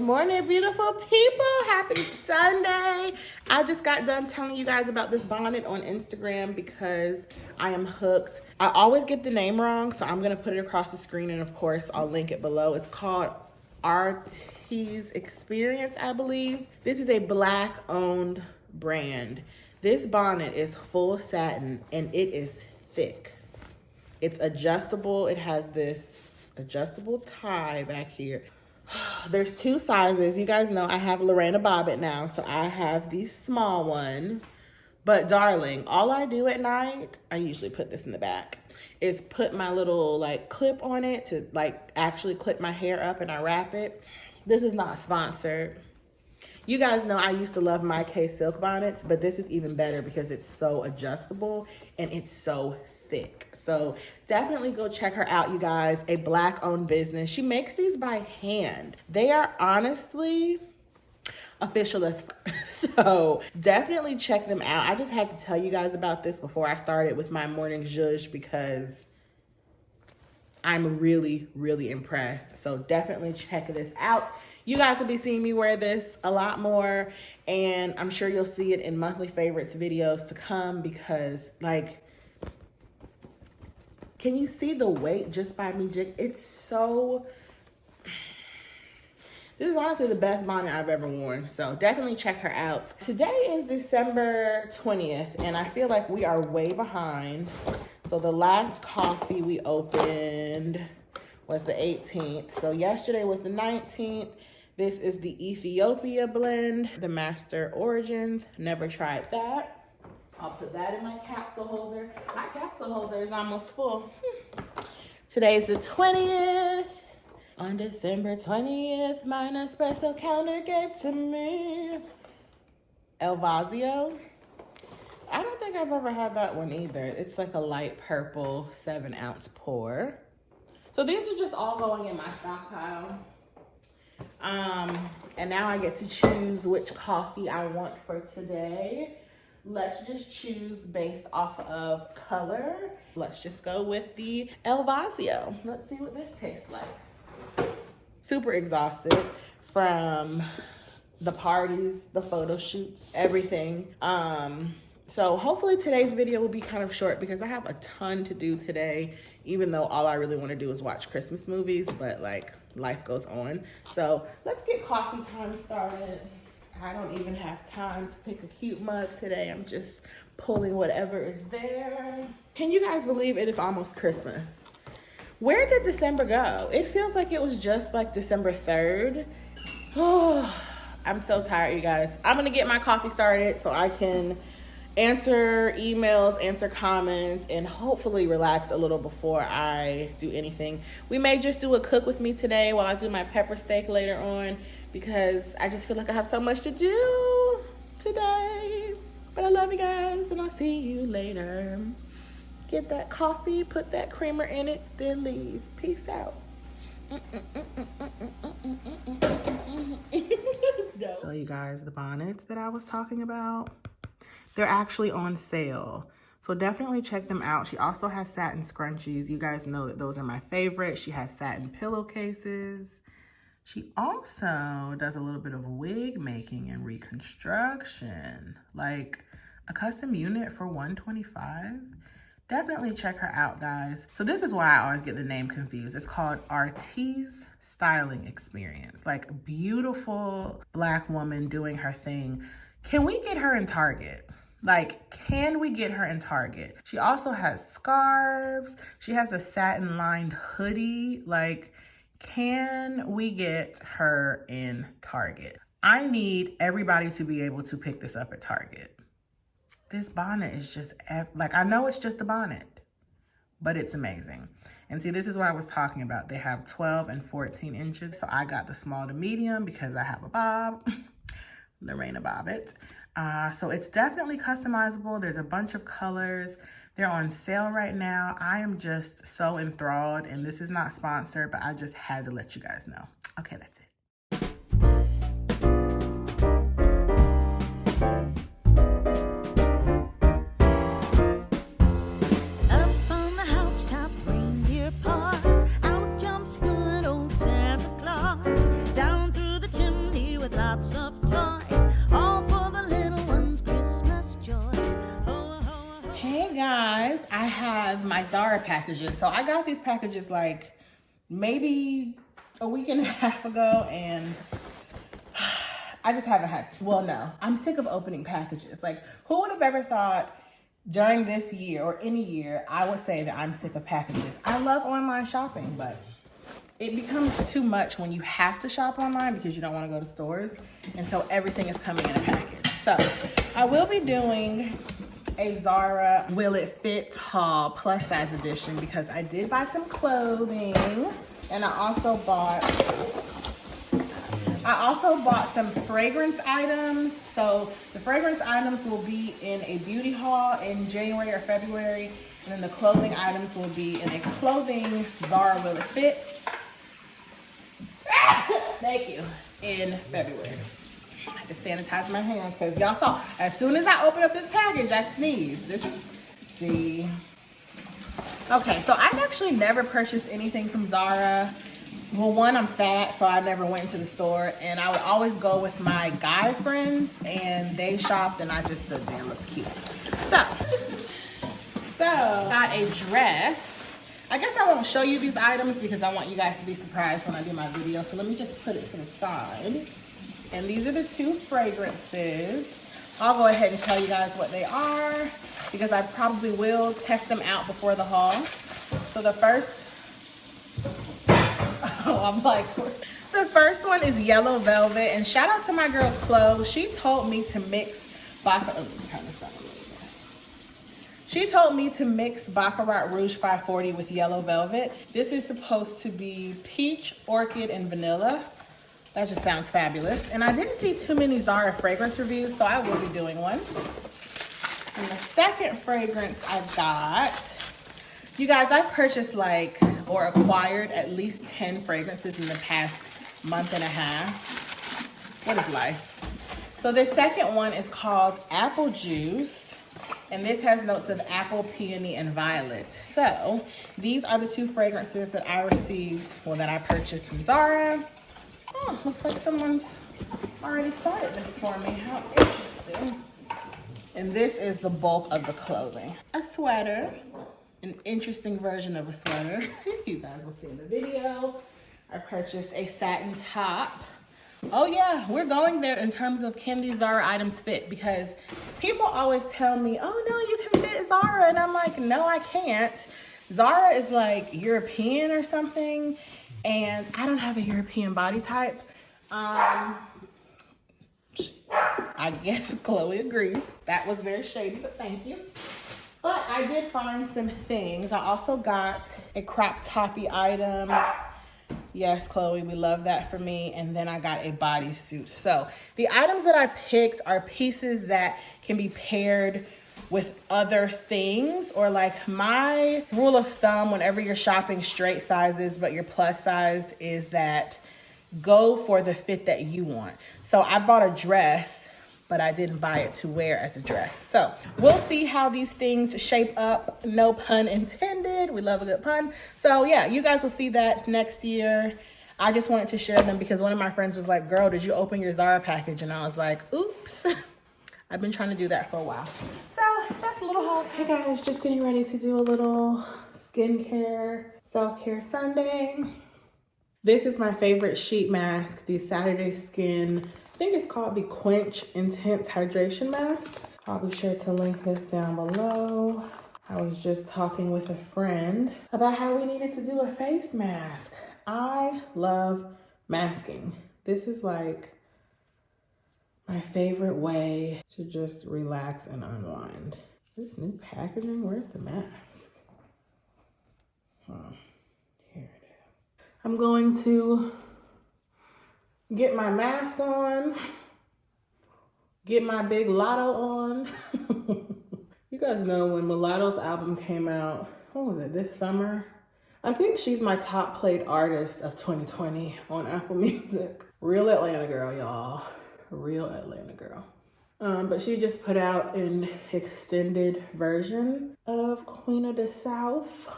morning, beautiful people. Happy Sunday. I just got done telling you guys about this bonnet on Instagram because I am hooked. I always get the name wrong, so I'm going to put it across the screen, and of course, I'll link it below. It's called RT's Experience, I believe. This is a Black-owned brand. This bonnet is full satin, and it is thick. It's adjustable. It has this adjustable tie back here. There's two sizes. You guys know I have Lorena Bobbitt now, so I have the small one. But darling, all I do at night, I usually put this in the back, is put my little like clip on it to like actually clip my hair up, and I wrap it. This is not sponsored. You guys know I used to love my K silk bonnets, but this is even better because it's so adjustable and it's so thick. So definitely go check her out, you guys. A Black-owned business. She makes these by hand. They are honestly official as so definitely check them out. I just had to tell you guys about this before I started with my morning zhuzh because I'm really, really impressed. So definitely check this out. You guys will be seeing me wear this a lot more, and I'm sure you'll see it in monthly favorites videos to come because, like, can you see the weight just by me? It's so, this is honestly the best bonnet I've ever worn. So definitely check her out. Today is December 20th, and I feel like we are way behind. So the last coffee we opened was the 18th. So yesterday was the 19th. This is the Ethiopia blend, the Master Origins. Never tried that. I'll put that in my capsule holder. My capsule holder is almost full. Today's the 20th. On December 20th, my Nespresso counter gave to me Elvazio. I don't think I've ever had that one either. It's like a light purple 7-ounce pour. So these are just all going in my stockpile. And now I get to choose which coffee I want for today. Let's just choose based off of color. Let's just go with the Elvazio. Let's see what this tastes like. Super exhausted from the parties, the photo shoots, everything. So hopefully today's video will be kind of short because I have a ton to do today, even though all I really want to do is watch Christmas movies, but like life goes on. So let's get coffee time started. I don't even have time to pick a cute mug today. I'm just pulling whatever is there. Can you guys believe it is almost Christmas? Where did December go? It feels like it was just like December 3rd. Oh, I'm so tired, you guys. I'm gonna get my coffee started so I can answer emails, answer comments, and hopefully relax a little before I do anything. We may just do a cook with me today while I do my pepper steak later on because I just feel like I have so much to do today. But I love you guys, and I'll see you later. Get that coffee, put that creamer in it, then leave. Peace out. So you guys, the bonnets that I was talking about, they're actually on sale. So definitely check them out. She also has satin scrunchies. You guys know that those are my favorite. She has satin pillowcases. She also does a little bit of wig making and reconstruction, like a custom unit for $125. Definitely check her out, guys. So this is why I always get the name confused. It's called RT's Styling Experience. Like, beautiful Black woman doing her thing. Can we get her in Target? Like, can we get her in Target? She also has scarves. She has a satin lined hoodie. Like, can we get her in Target? I need everybody to be able to pick this up at Target. This bonnet is just, like, I know it's just a bonnet, but it's amazing. And see, this is what I was talking about. They have 12 and 14 inches. So I got the small to medium because I have a bob, Lorena Bobbitt. So it's definitely customizable. There's a bunch of colors. They're on sale right now. I am just so enthralled, and this is not sponsored, but I just had to let you guys know. Okay, that's it. Out jumps good old Santa Claus, down through the chimney. Zara packages. So I got these packages like maybe a week and a half ago, and I just haven't had to. Well, no, I'm sick of opening packages. Like, who would have ever thought during this year or any year I would say that I'm sick of packages? I love online shopping, but it becomes too much when you have to shop online because you don't want to go to stores, and so everything is coming in a package. So I will be doing a Zara Will It Fit haul plus size edition because I did buy some clothing, and I also bought some fragrance items. So the fragrance items will be in a beauty haul in January or February, and then the clothing items will be in a clothing Zara Will It Fit. Thank you. In February. I had to sanitize my hands because y'all saw, as soon as I opened up this package, I sneezed. See. Okay, so I've actually never purchased anything from Zara. Well, one, I'm fat, so I never went into the store, and I would always go with my guy friends, and they shopped, and I just stood there and looked cute. So got a dress. I guess I won't show you these items because I want you guys to be surprised when I do my video. So let me just put it to the side. And these are the two fragrances. I'll go ahead and tell you guys what they are because I probably will test them out before the haul. So the first, the first one is Yellow Velvet. And shout out to my girl Chloe. She told me to mix She told me to mix Baccarat Rouge 540 with Yellow Velvet. This is supposed to be peach, orchid, and vanilla. That just sounds fabulous. And I didn't see too many Zara fragrance reviews, so I will be doing one. And the second fragrance I got, you guys, I've purchased or acquired at least 10 fragrances in the past month and a half. What is life? So this second one is called Apple Juice. And this has notes of apple, peony, and violet. So these are the two fragrances that I received, that I purchased from Zara. Oh, looks like someone's already started this for me. How interesting. And this is the bulk of the clothing. A sweater, an interesting version of a sweater. You guys will see in the video. I purchased a satin top. Oh yeah, we're going there in terms of can these Zara items fit, because people always tell me, oh no, you can fit Zara. And I'm like, no, I can't. Zara is like European or something, and I don't have a European body type. I guess Chloe agrees. That was very shady, but thank you. But I did find some things. I also got a crop toppy item. Yes, Chloe, we love that for me. And then I got a bodysuit. So the items that I picked are pieces that can be paired with other things, or my rule of thumb whenever you're shopping straight sizes but you're plus sized is that go for the fit that you want. So I bought a dress, but I didn't buy it to wear as a dress. So we'll see how these things shape up. No pun intended. We love a good pun. So yeah, you guys will see that next year. I just wanted to share them because one of my friends was like, girl, did you open your Zara package? And I was like, oops. I've been trying to do that for a while. So that's a little haul. Hey guys, just getting ready to do a little skincare, self-care Sunday. This is my favorite sheet mask, the Saturday Skin. I think it's called the Quench Intense Hydration Mask. I'll be sure to link this down below. I was just talking with a friend about how we needed to do a face mask. I love masking. This is like my favorite way to just relax and unwind. Is this new packaging? Where's the mask? Here it is. I'm going to get my mask on, get my big Lotto on. You guys know when Mulatto's album came out, what was it, this summer? I think she's my top played artist of 2020 on Apple Music. Real Atlanta girl, y'all. Real Atlanta girl. But she just put out an extended version of Queen of the South.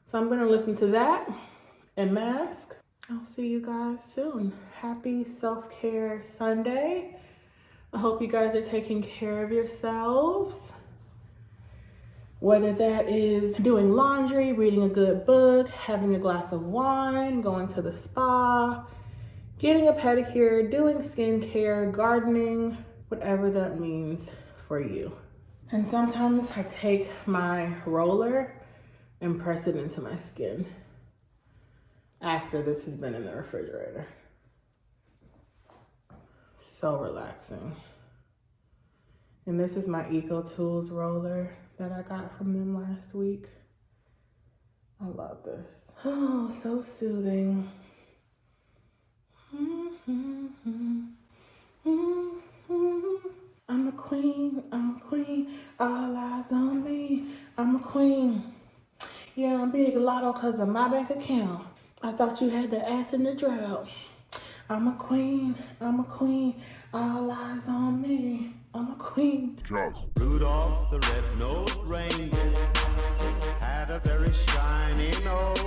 So I'm gonna listen to that and mask. I'll see you guys soon. Happy self-care Sunday. I hope you guys are taking care of yourselves. Whether that is doing laundry, reading a good book, having a glass of wine, going to the spa, getting a pedicure, doing skincare, gardening, whatever that means for you. And sometimes I take my roller and press it into my skin after this has been in the refrigerator. So relaxing. And this is my Eco Tools roller that I got from them last week. I love this. Oh, so soothing. I'm a queen, all eyes on me. I'm a queen. Yeah, I'm big lotto cause of my bank account. I thought you had the ass in the drought. I'm a queen, all eyes on me. I'm a queen. Charles. Rudolph the red-nosed reindeer had a very shiny nose,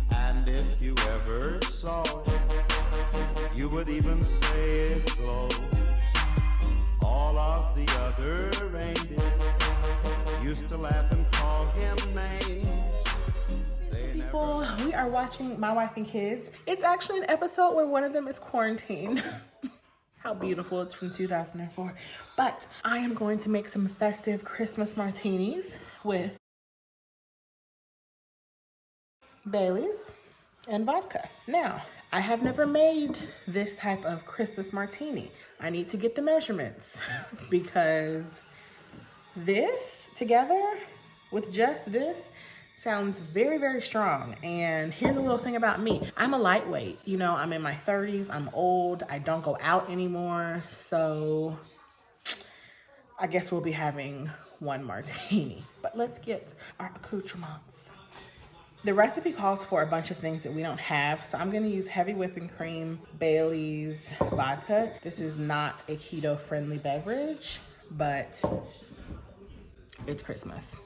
and if you ever saw it, you would even say it glows. All of the other reindeer used to laugh and call him names. People, we are watching My Wife and Kids. It's actually an episode where one of them is quarantined. How beautiful, it's from 2004. But I am going to make some festive Christmas martinis with Bailey's and vodka. Now, I have never made this type of Christmas martini. I need to get the measurements because this together with just this sounds very, very strong. And here's a little thing about me. I'm a lightweight. You know, I'm in my 30s. I'm old. I don't go out anymore. So I guess we'll be having one martini. But let's get our accoutrements. The recipe calls for a bunch of things that we don't have. So I'm going to use heavy whipping cream, Bailey's, vodka. This is not a keto-friendly beverage, but it's Christmas.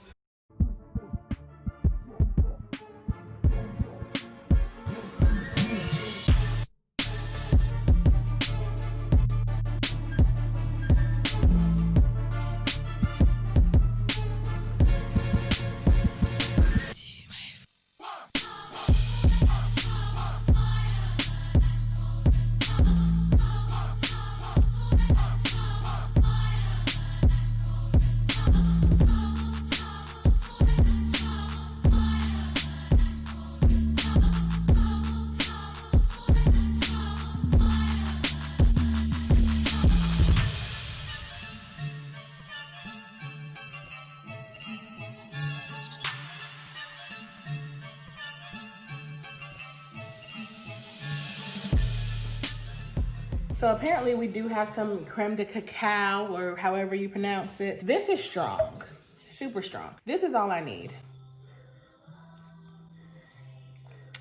So apparently we do have some creme de cacao, or however you pronounce it. This is strong, super strong. This is all I need.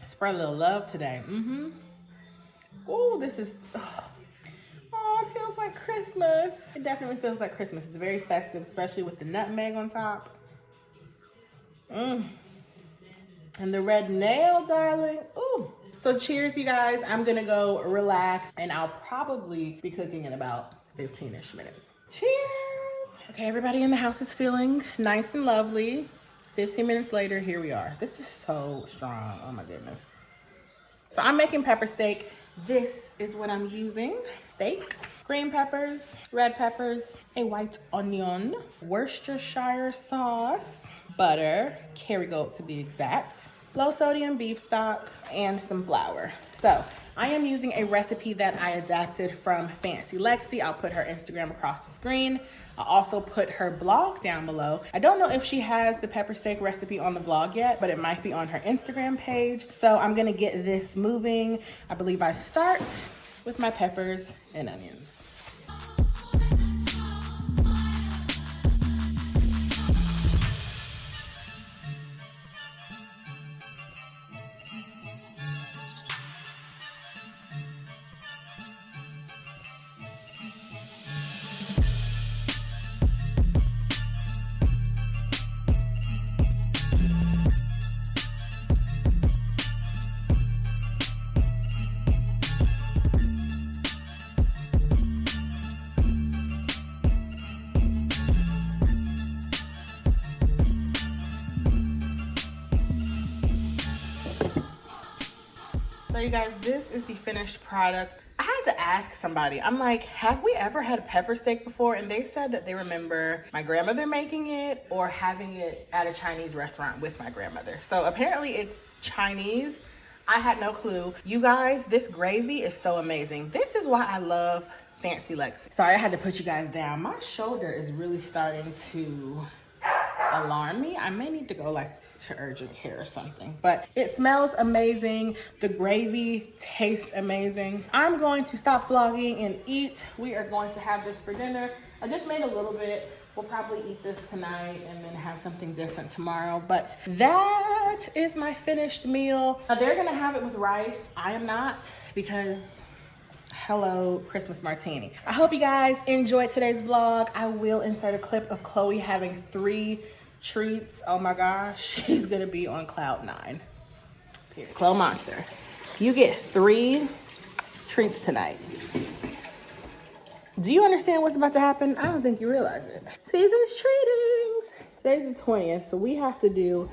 Spread a little love today. Oh, this is, oh, it feels like Christmas. It definitely feels like Christmas. It's very festive, especially with the nutmeg on top. And the red nail, darling. Ooh. So cheers, you guys. I'm gonna go relax and I'll probably be cooking in about 15-ish minutes. Cheers. Okay, everybody in the house is feeling nice and lovely. 15 minutes later, here we are. This is so strong, oh my goodness. So I'm making pepper steak. This is what I'm using. Steak, green peppers, red peppers, a white onion, Worcestershire sauce, butter, Kerrygold to be exact, low sodium beef stock, and some flour. So I am using a recipe that I adapted from Fancy Lexi. I'll put her Instagram across the screen. I'll also put her blog down below. I don't know if she has the pepper steak recipe on the blog yet, but it might be on her Instagram page. So I'm gonna get this moving. I believe I start with my peppers and onions. So you guys, this is the finished product. I had to ask somebody, I'm like, have we ever had pepper steak before? And they said that they remember my grandmother making it or having it at a Chinese restaurant with my grandmother. So apparently it's Chinese. I had no clue. You guys, this gravy is so amazing. This is why I love Fancy Lexi. Sorry, I had to put you guys down. My shoulder is really starting to alarm me. I may need to go like to urgent care or something, but it smells amazing. The gravy tastes amazing. I'm going to stop vlogging and eat. We are going to have this for dinner. I just made a little bit. We'll probably eat this tonight and then have something different tomorrow, but that is my finished meal. Now they're gonna have it with rice. I am not, because hello, Christmas martini. I hope you guys enjoyed today's vlog. I will insert a clip of Chloe having 3 treats. Oh my gosh, she's gonna be on cloud 9. Period. Chloe Monster, you get 3 treats tonight. Do you understand what's about to happen? I don't think you realize it. Season's treatings. Today's the 20th, so we have to do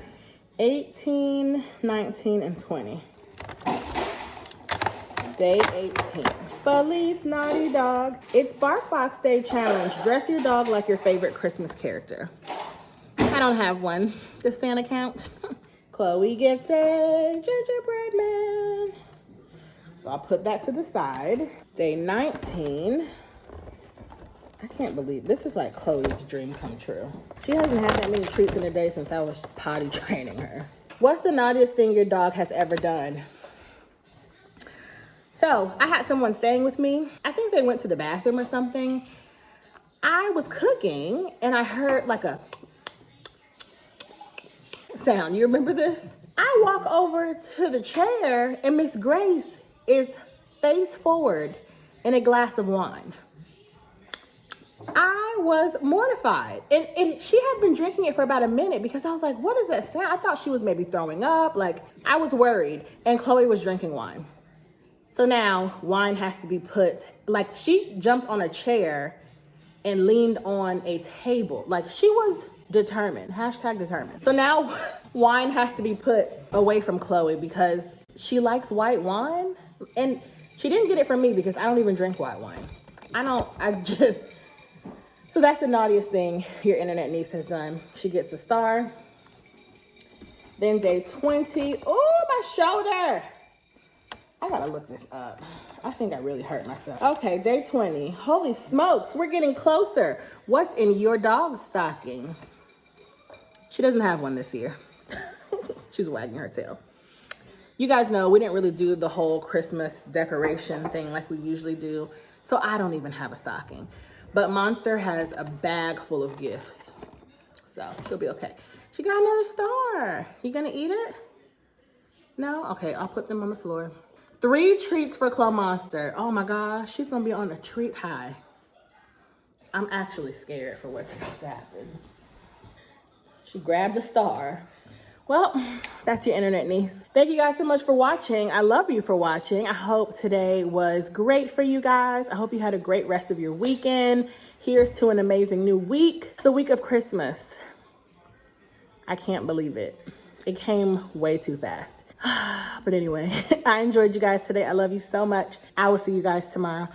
18, 19, and 20. Day 18. Feliz Naughty Dog. It's Bark Box Day Challenge. Dress your dog like your favorite Christmas character. I don't have one. Does Santa count? Chloe gets a gingerbread man. So I'll put that to the side. Day 19. I can't believe this is like Chloe's dream come true. She hasn't had that many treats in a day since I was potty training her. What's the naughtiest thing your dog has ever done? So I had someone staying with me. I think they went to the bathroom or something. I was cooking and I heard like a sound. You remember this? I walk over to the chair and Miss Grace is face forward in a glass of wine. I was mortified. And she had been drinking it for about a minute because I was like, what is that sound? I thought she was maybe throwing up. Like, I was worried. And Chloe was drinking wine. So now wine has to be put, like she jumped on a chair and leaned on a table. Like she was determined, hashtag determined. So now wine has to be put away from Chloe because she likes white wine. And she didn't get it from me because I don't even drink white wine. So that's the naughtiest thing your internet niece has done. She gets a star. Then day 20, oh, my shoulder. I gotta look this up. I think I really hurt myself. Okay, day 20. Holy smokes, we're getting closer. What's in your dog's stocking? She doesn't have one this year. She's wagging her tail. You guys know we didn't really do the whole Christmas decoration thing like we usually do. So I don't even have a stocking. But Monster has a bag full of gifts. So she'll be okay. She got another star. You gonna eat it? No? Okay, I'll put them on the floor. 3 treats for Chloe Monster. Oh my gosh, she's gonna be on a treat high. I'm actually scared for what's about to happen. She grabbed a star. Well, that's your internet niece. Thank you guys so much for watching. I love you for watching. I hope today was great for you guys. I hope you had a great rest of your weekend. Here's to an amazing new week, the week of Christmas. I can't believe it. It came way too fast. But anyway, I enjoyed you guys today. I love you so much. I will see you guys tomorrow.